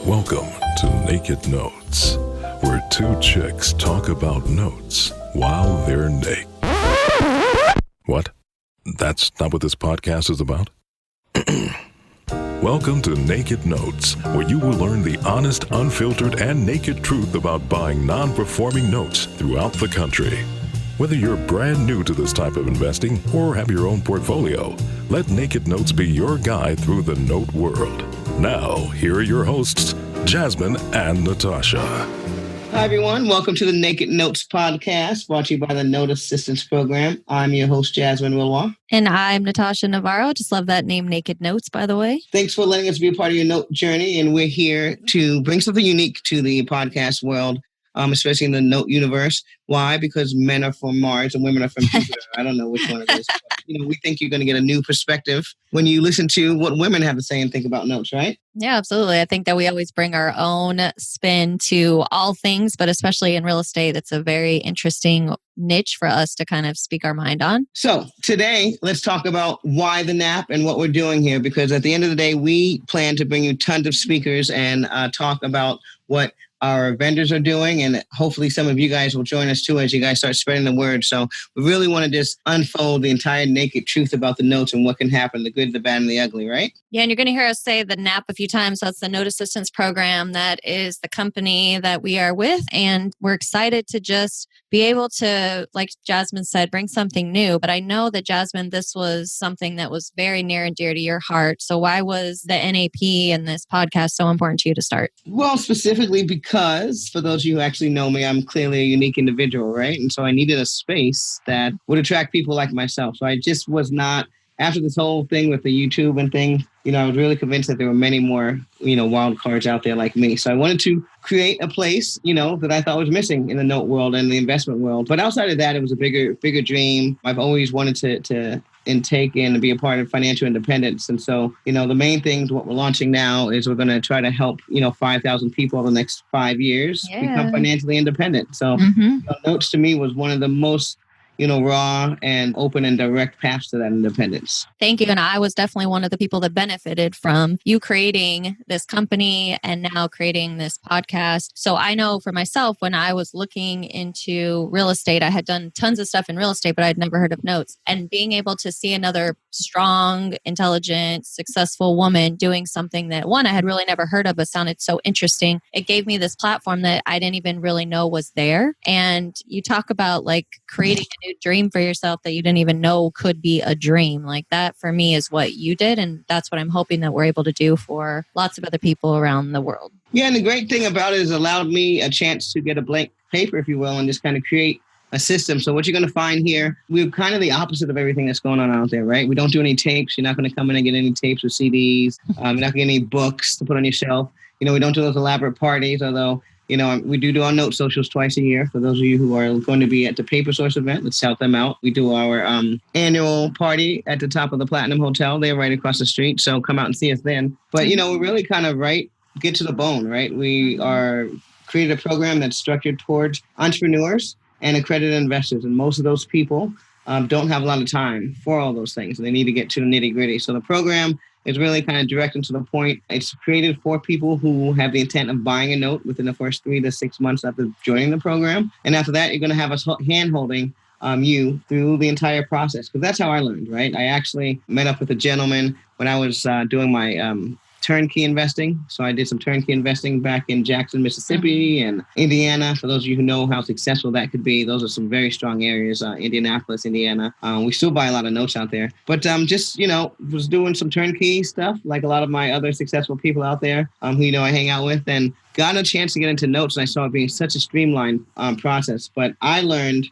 Welcome to Naked Notes, where two chicks talk about notes while they're naked. What? That's not what this podcast is about? Welcome to Naked Notes, where you will learn the honest, unfiltered, and naked truth about buying non-performing notes throughout the country. Whether you're brand new to this type of investing or have your own portfolio, let Naked Notes be your guide through the note world. Now, here are your hosts, Jasmine and Natosha. Hi, everyone. Welcome to the Naked Notes podcast, brought to you by the Note Assistance Program. I'm your host, Jasmine Willois. And I'm Natosha Navarro. Just love that name, Naked Notes, by the way. Thanks for letting us be a part of your note journey. And we're here to bring something unique to the podcast world, especially in the note universe. Why? Because men are from Mars and women are from Jupiter. I don't know which one it is. But, we think you're going to get a new perspective when you listen to what women have to say and think about notes, right? Yeah, absolutely. I think that we always bring our own spin to all things, but especially in real estate, it's a very interesting niche for us to kind of speak our mind on. So today, let's talk about why the nap and what we're doing here, because at the end of the day, we plan to bring you tons of speakers and talk about what our vendors are doing. And hopefully some of you guys will join us too as you guys start spreading the word. So we really want to just unfold the entire naked truth about the notes and what can happen, the good, the bad, and the ugly, right? Yeah, and you're going to hear us say the NAP a few times. That's the Note Assistance Program. That is the company that we are with. And we're excited to just be able to, like Jasmine said, bring something new. But I know that, Jasmine, this was something that was very near and dear to your heart. So why was the NAP and this podcast so important to you to start? Well, specifically because, for those of you who actually know me, I'm clearly a unique individual, right? And so I needed a space that would attract people like myself. So I just was not, after this whole thing with the YouTube and thing, I was really convinced that there were many more, wild cards out there like me. So I wanted to create a place, that I thought was missing in the note world and the investment world. But outside of that, it was a bigger dream. I've always wanted to intake and be a part of financial independence. And so, the main things, what we're launching now is we're going to try to help, 5,000 people over the next 5 years become financially independent. So notes to me was one of the most raw and open and direct paths to that independence. Thank you. And I was definitely one of the people that benefited from you creating this company and now creating this podcast. So I know for myself, when I was looking into real estate, I had done tons of stuff in real estate, but I'd never heard of notes. And being able to see another strong, intelligent, successful woman doing something that, one, I had really never heard of, but sounded so interesting. It gave me this platform that I didn't even really know was there. And you talk about like creating a new dream for yourself that you didn't even know could be a dream. Like that for me is what you did. And that's what I'm hoping that we're able to do for lots of other people around the world. Yeah. And the great thing about it is allowed me a chance to get a blank paper, if you will, and just kind of create a system. So what you're going to find here, we're kind of the opposite of everything that's going on out there, right? We don't do any tapes. You're not going to come in and get any tapes or CDs. You're not going to get any books to put on your shelf. We don't do those elaborate parties, although we do our note socials twice a year. For those of you who are going to be at the Paper Source event, let's shout them out. We do our annual party at the top of the Platinum Hotel. They're right across the street. So come out and see us then. But, we're really kind of get to the bone, right? We are created a program that's structured towards entrepreneurs and accredited investors. And most of those people don't have a lot of time for all those things. They need to get to the nitty gritty. So the program is really kind of direct and to the point. It's created for people who have the intent of buying a note within the first 3 to 6 months after joining the program. And after that, you're going to have us hand-holding you through the entire process. Because that's how I learned, right? I actually met up with a gentleman when I was doing my turnkey investing. So I did some turnkey investing back in Jackson, Mississippi and Indiana. For those of you who know how successful that could be, those are some very strong areas, Indianapolis, Indiana. We still buy a lot of notes out there. But was doing some turnkey stuff like a lot of my other successful people out there who, I hang out with, and got a chance to get into notes. And I saw it being such a streamlined process. But I learned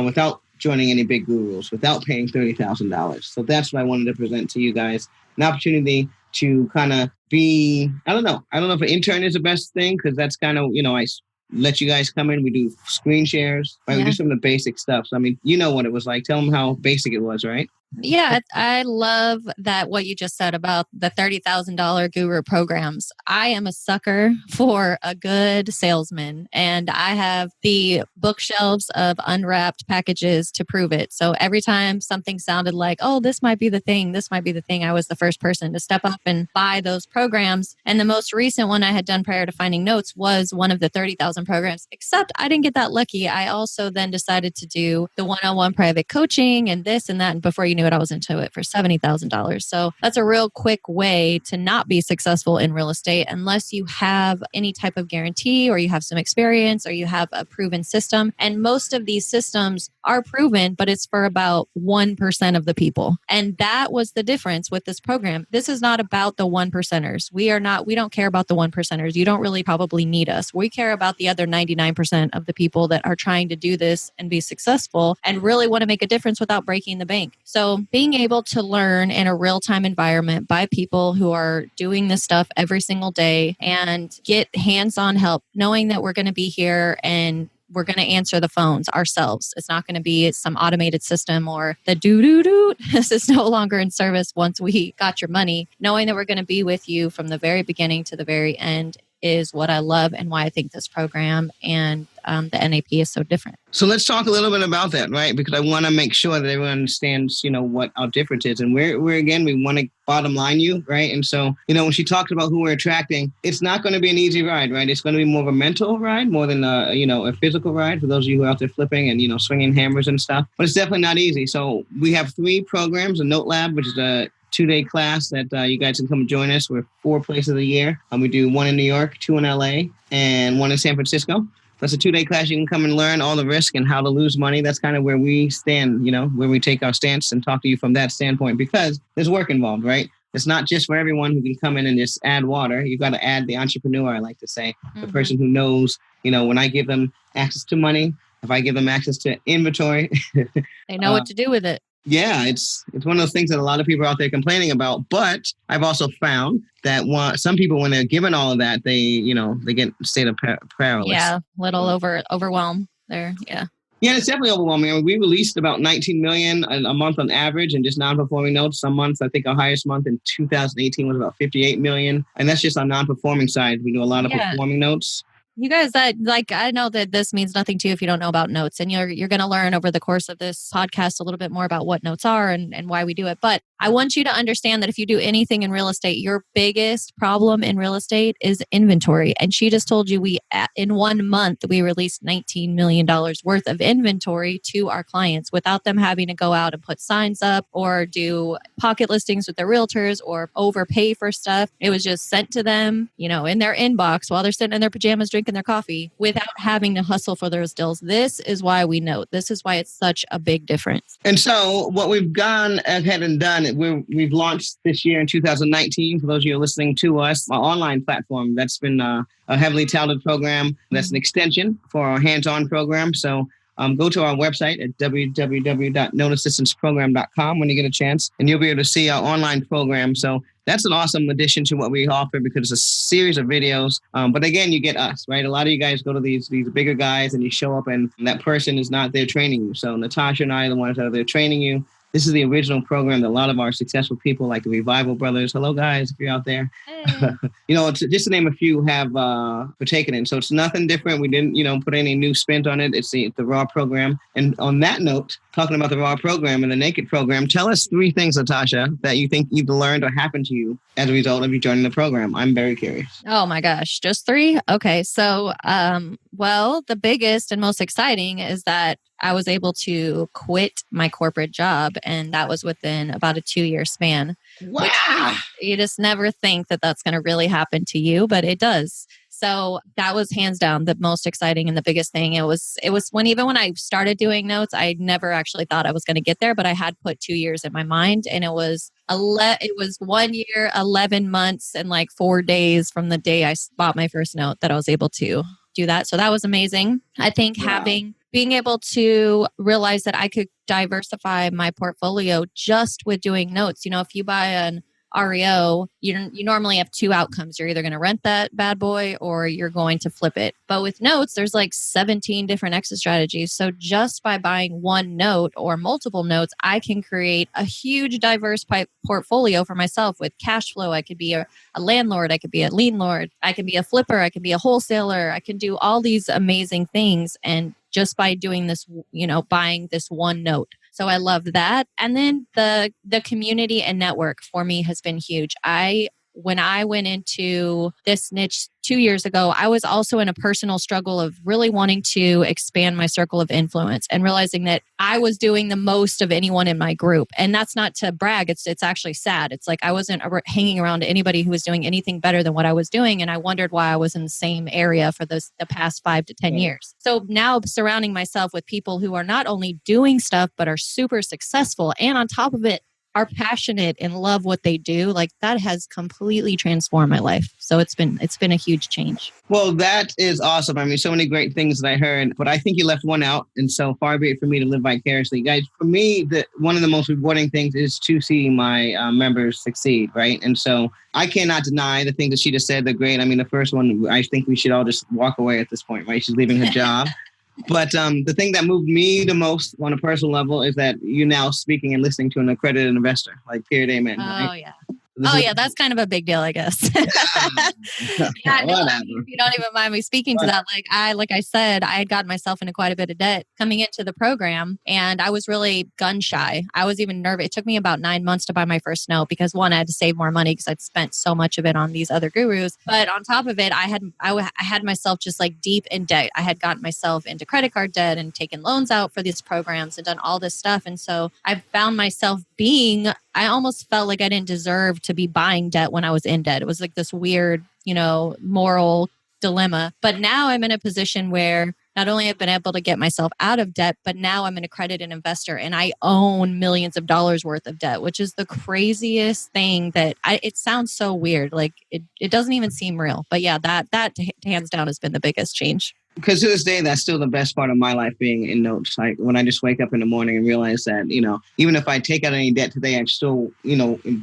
without joining any big gurus, without paying $30,000. So that's what I wanted to present to you guys. An opportunity to kind of be, I don't know if an intern is the best thing, because that's kind of, I let you guys come in. We do screen shares, right? We do some of the basic stuff. So, you know what it was like. Tell them how basic it was, right? Yeah, I love that what you just said about the $30,000 guru programs. I am a sucker for a good salesman, and I have the bookshelves of unwrapped packages to prove it. So every time something sounded like, oh, this might be the thing, this might be the thing, I was the first person to step up and buy those programs. And the most recent one I had done prior to finding notes was one of the 30,000 programs, except I didn't get that lucky. I also then decided to do the one-on-one private coaching and this and that. And before you knew it, I was into it for $70,000. So that's a real quick way to not be successful in real estate unless you have any type of guarantee or you have some experience or you have a proven system. And most of these systems are proven, but it's for about 1% of the people. And that was the difference with this program. This is not about the 1%ers. We don't care about the 1%ers. You don't really probably need us. We care about the other 99% of the people that are trying to do this and be successful and really want to make a difference without breaking the bank. So being able to learn in a real-time environment by people who are doing this stuff every single day and get hands-on help, knowing that we're going to be here and we're going to answer the phones ourselves. It's not going to be some automated system or the doo-doo-doo. This is no longer in service once we got your money. Knowing that we're going to be with you from the very beginning to the very end is what I love and why I think this program and the NAP is so different. So let's talk a little bit about that, right? Because I want to make sure that everyone understands, what our difference is. And we're again, we want to bottom line you, right? And so, when she talks about who we're attracting, it's not going to be an easy ride, right? It's going to be more of a mental ride, more than a physical ride for those of you who are out there flipping and, swinging hammers and stuff. But it's definitely not easy. So we have 3 programs, a Note Lab, which is a 2-day class that you guys can come and join us. We're 4 places a year. We do 1 in New York, 2 in LA, and 1 in San Francisco. That's a 2-day class. You can come and learn all the risk and how to lose money. That's kind of where we stand, where we take our stance and talk to you from that standpoint, because there's work involved, right? It's not just for everyone who can come in and just add water. You've got to add the entrepreneur, I like to say, the person who knows, when I give them access to money, if I give them access to inventory, they know what to do with it. Yeah, it's one of those things that a lot of people are out there complaining about. But I've also found that some people, when they're given all of that, they get a state of paralysis. Yeah, little overwhelmed there. Yeah. Yeah, it's definitely overwhelming. I mean, we released about 19 million a month on average in just non-performing notes. Some months, I think our highest month in 2018 was about 58 million. And that's just on non-performing side. We do a lot of performing notes. You guys, I know that this means nothing to you if you don't know about notes, and you're going to learn over the course of this podcast a little bit more about what notes are and why we do it. But I want you to understand that if you do anything in real estate, your biggest problem in real estate is inventory. And she just told you in 1 month, we released $19 million worth of inventory to our clients without them having to go out and put signs up or do pocket listings with their realtors or overpay for stuff. It was just sent to them, in their inbox while they're sitting in their pajamas drinking their coffee without having to hustle for those deals. This is why we note. This is why it's such a big difference. And so what we've gone ahead and done, we've launched this year in 2019, for those of you listening to us, our online platform. That's been a heavily touted program. That's an extension for our hands-on program. So go to our website at www.noteassistanceprogram.com when you get a chance, and you'll be able to see our online program. So that's an awesome addition to what we offer because it's a series of videos. But again, you get us, right? A lot of you guys go to these bigger guys and you show up and that person is not there training you. So Natosha and I are the ones that are there training you. This is the original program that a lot of our successful people like the Revival Brothers, hello guys, if you're out there, hey. Just to name a few, have partaken in. So it's nothing different. We didn't, put any new spin on it. It's the raw program. And on that note, talking about the raw program and the naked program, tell us 3 things, Natosha, that you think you've learned or happened to you as a result of you joining the program. I'm very curious. Oh my gosh, just 3? Okay. So, the biggest and most exciting is that I was able to quit my corporate job, and that was within about a 2-year span. Wow. You just never think that that's going to really happen to you, but it does. So that was hands down the most exciting and the biggest thing. It was even when I started doing notes, I never actually thought I was going to get there, but I had put 2 years in my mind, and it was 1 year, 11 months, and like 4 days from the day I bought my first note that I was able to do that. So that was amazing. I think being able to realize that I could diversify my portfolio just with doing notes. If you buy REO, you normally have two outcomes. You're either going to rent that bad boy or you're going to flip it. But with notes, there's like 17 different exit strategies. So just by buying one note or multiple notes, I can create a huge diverse portfolio for myself with cash flow. I could be a landlord. I could be a lien lord. I can be a flipper. I can be a wholesaler. I can do all these amazing things. And just by doing this, buying this one note. So I love that. And then the community and network for me has been huge. When I went into this niche 2 years ago, I was also in a personal struggle of really wanting to expand my circle of influence and realizing that I was doing the most of anyone in my group. And that's not to brag. It's actually sad. It's like I wasn't hanging around to anybody who was doing anything better than what I was doing. And I wondered why I was in the same area for the past 5 to 10 years. So now surrounding myself with people who are not only doing stuff, but are super successful. And on top of it, are passionate and love what they do, like that has completely transformed my life. So it's been a huge change. Well, that is awesome. I mean, so many great things that I heard, but I think you left one out. And so far be it for me to live vicariously. Guys, for me, one of the most rewarding things is to see my members succeed, right? And so I cannot deny the things that she just said. They're great. I mean, the first one, I think we should all just walk away at this point, right? She's leaving her job. But the thing that moved me the most on a personal level is that you're now speaking and listening to an accredited investor, like period, amen. Oh, right? yeah. That's kind of a big deal, I guess. Yeah, no, if you don't even mind me speaking to that, like I said, I had gotten myself into quite a bit of debt coming into the program, and I was really gun shy. I was even nervous. It took me about 9 months to buy my first note because one, I had to save more money because I'd spent so much of it on these other gurus. But on top of it, I had myself just like deep in debt. I had gotten myself into credit card debt and taken loans out for these programs and done all this stuff. And so I found myself I almost felt like I didn't deserve to be buying debt when I was in debt. It was like this weird, moral dilemma. But now I'm in a position where not only have I been able to get myself out of debt, but now I'm an accredited investor and I own millions of dollars worth of debt, which is the craziest thing it sounds so weird. Like it doesn't even seem real. But yeah, that hands down has been the biggest change. Because to this day, that's still the best part of my life, being in notes. Like when I just wake up in the morning and realize that, even if I take out any debt today, I'm still,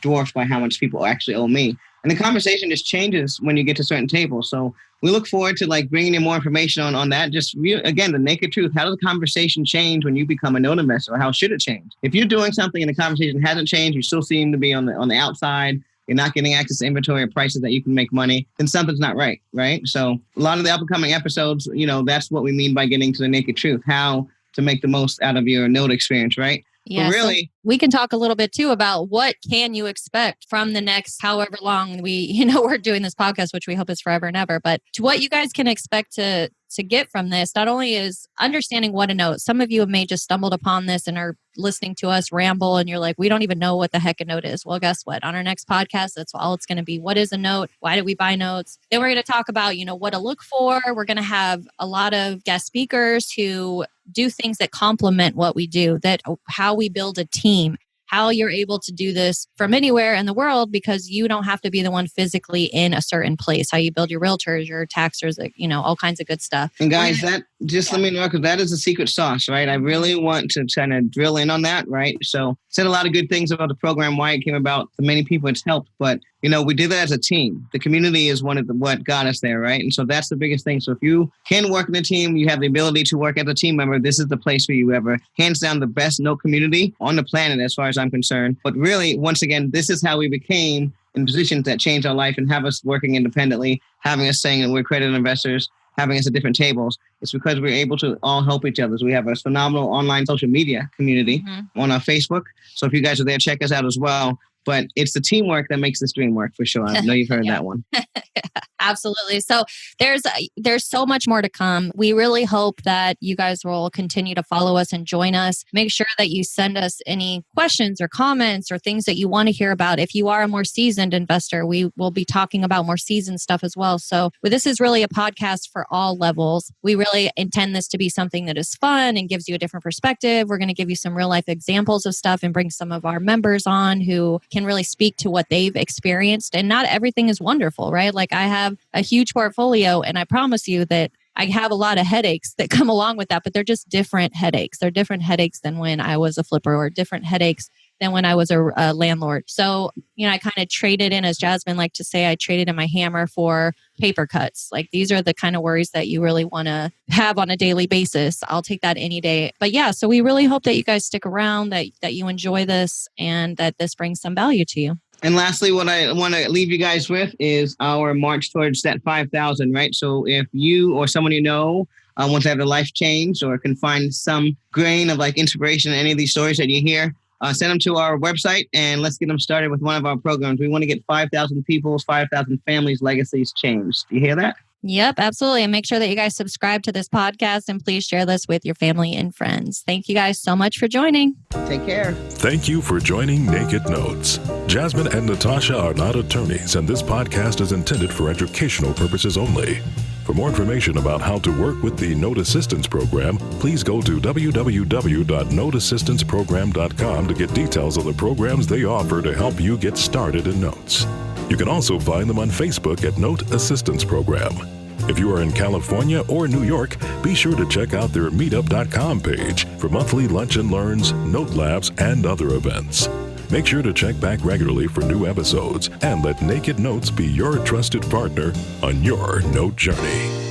dwarfed by how much people actually owe me. And the conversation just changes when you get to certain tables. So we look forward to bringing you more information on that. Just again, the naked truth. How does the conversation change when you become a note investor? Or how should it change? If you're doing something and the conversation hasn't changed, you still seem to be on the outside, you're not getting access to inventory or prices that you can make money, then something's not right, right? So a lot of the upcoming episodes, that's what we mean by getting to the naked truth, how to make the most out of your note experience, right? Yeah, really, so we can talk a little bit too about what can you expect from the next however long we're doing this podcast, which we hope is forever and ever. But to what you guys can expect to get from this, not only is understanding what a note. Some of you may just stumbled upon this and are listening to us ramble and you're like, we don't even know what the heck a note is. Well, guess what? On our next podcast, that's all it's going to be. What is a note? Why do we buy notes? Then we're going to talk about, what to look for. We're going to have a lot of guest speakers who do things that complement what we do, that how we build a team, how you're able to do this from anywhere in the world because you don't have to be the one physically in a certain place, how you build your realtors, your taxers, all kinds of good stuff. And guys, let me know, because that is the secret sauce, right? I really want to kind of drill in on that, right? So said a lot of good things about the program, why it came about. For many people, it's helped, but we did that as a team. The community is what got us there, right? And so that's the biggest thing. So if you can work in a team, you have the ability to work as a team member, this is the place for you ever. Hands down, the best note community on the planet, as far as I'm concerned. But really, once again, this is how we became in positions that changed our life and have us working independently, having us saying that we're accredited investors, having us at different tables. It's because we're able to all help each other. So we have a phenomenal online social media community on our Facebook. So if you guys are there, check us out as well. But it's the teamwork that makes this dream work, for sure. I know you've heard that one. Absolutely. So there's so much more to come. We really hope that you guys will continue to follow us and join us. Make sure that you send us any questions or comments or things that you want to hear about. If you are a more seasoned investor, we will be talking about more seasoned stuff as well. So this is really a podcast for all levels. We really intend this to be something that is fun and gives you a different perspective. We're going to give you some real life examples of stuff and bring some of our members on who can really speak to what they've experienced. And not everything is wonderful, right? Like I have a huge portfolio and I promise you that I have a lot of headaches that come along with that, but they're just different headaches. They're different headaches than when I was a flipper, or different headaches than when I was a landlord. So, I kind of traded in, as Jasmine liked to say, I traded in my hammer for paper cuts. Like, these are the kind of worries that you really want to have on a daily basis. I'll take that any day. But yeah, so we really hope that you guys stick around, that you enjoy this, and that this brings some value to you. And lastly, what I want to leave you guys with is our march towards that 5,000, right? So if you or someone you know wants to have a life change or can find some grain of like inspiration in any of these stories that you hear, send them to our website and let's get them started with one of our programs. We want to get 5,000 people's, 5,000 families' legacies changed. Do you hear that? Yep, absolutely. And make sure that you guys subscribe to this podcast and please share this with your family and friends. Thank you guys so much for joining. Take care. Thank you for joining Naked Notes. Jasmine and Natosha are not attorneys, and this podcast is intended for educational purposes only. For more information about how to work with the Note Assistance Program, please go to www.noteassistanceprogram.com to get details of the programs they offer to help you get started in notes. You can also find them on Facebook at Note Assistance Program. If you are in California or New York, be sure to check out their meetup.com page for monthly lunch and learns, note labs, and other events. Make sure to check back regularly for new episodes and let Naked Notes be your trusted partner on your note journey.